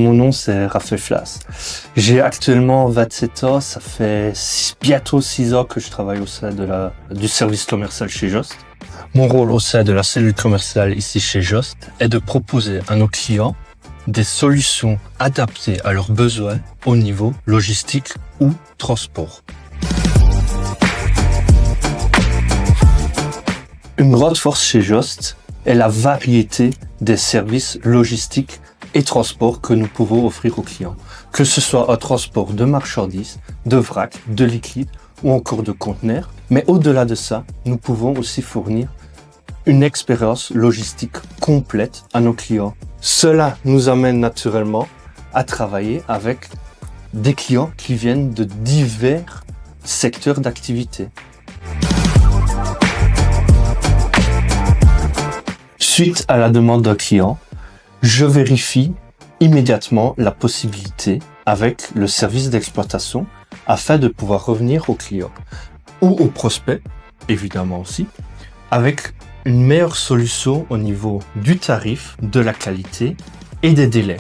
mon nom c'est Raphaël Flas. J'ai actuellement 27 ans, ça fait bientôt 6 ans que je travaille au sein du service commercial chez Jost. Mon rôle au sein de la cellule commerciale ici chez Jost est de proposer à nos clients des solutions adaptées à leurs besoins au niveau logistique ou transport. Une grande force chez Jost est la variété des services logistiques et transports que nous pouvons offrir aux clients. Que ce soit un transport de marchandises, de vrac, de liquide ou encore de conteneurs. Mais au-delà de ça, nous pouvons aussi fournir une expérience logistique complète à nos clients. Cela nous amène naturellement à travailler avec des clients qui viennent de divers secteurs d'activité. Suite à la demande d'un client, je vérifie immédiatement la possibilité avec le service d'exploitation afin de pouvoir revenir au client ou au prospect, évidemment aussi, avec une meilleure solution au niveau du tarif, de la qualité et des délais.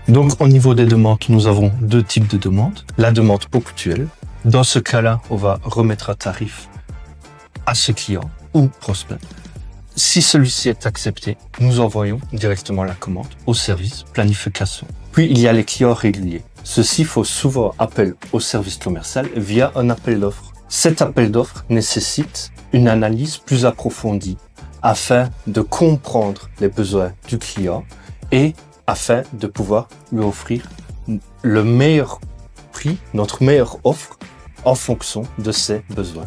Donc au niveau des demandes, nous avons deux types de demandes. La demande ponctuelle. Dans ce cas-là, on va remettre un tarif à ce client ou prospect. Si celui-ci est accepté, nous envoyons directement la commande au service planification. Puis il y a les clients réguliers. Ceux-ci font souvent appel au service commercial via un appel d'offres. Cet appel d'offres nécessite une analyse plus approfondie afin de comprendre les besoins du client et afin de pouvoir lui offrir le meilleur prix, notre meilleure offre en fonction de ses besoins.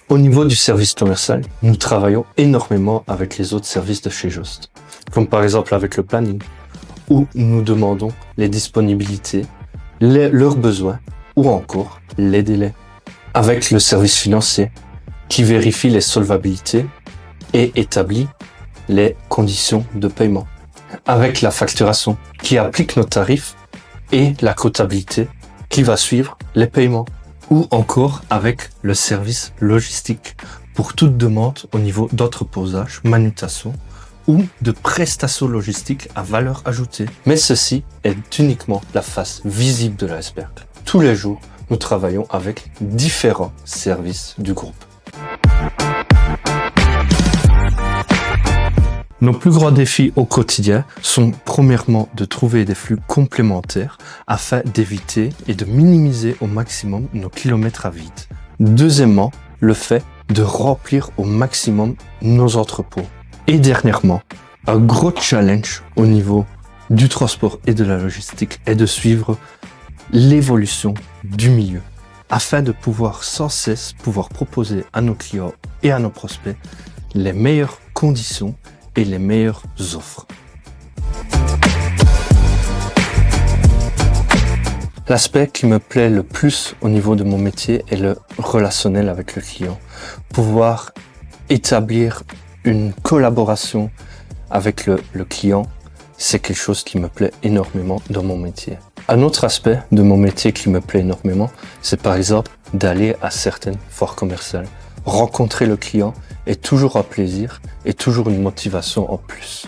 Au niveau du service commercial, nous travaillons énormément avec les autres services de chez Jost, comme par exemple avec le planning, où nous demandons les disponibilités, leurs besoins ou encore les délais. Avec le service financier, qui vérifie les solvabilités et établit les conditions de paiement. Avec la facturation, qui applique nos tarifs et la comptabilité, qui va suivre les paiements. Ou encore avec le service logistique pour toute demande au niveau d'entreposage, manutention ou de prestations logistiques à valeur ajoutée. Mais ceci est uniquement la face visible de l'iceberg. Tous les jours, nous travaillons avec différents services du groupe. Nos plus grands défis au quotidien sont premièrement de trouver des flux complémentaires afin d'éviter et de minimiser au maximum nos kilomètres à vide. Deuxièmement, le fait de remplir au maximum nos entrepôts. Et dernièrement, un gros challenge au niveau du transport et de la logistique est de suivre l'évolution du milieu afin de pouvoir sans cesse proposer à nos clients et à nos prospects les meilleures conditions et les meilleures offres. L'aspect qui me plaît le plus au niveau de mon métier est le relationnel avec le client. Pouvoir établir une collaboration avec le client, c'est quelque chose qui me plaît énormément dans mon métier. Un autre aspect de mon métier qui me plaît énormément, c'est par exemple d'aller à certaines foires commerciales. Rencontrer le client est toujours un plaisir et toujours une motivation en plus.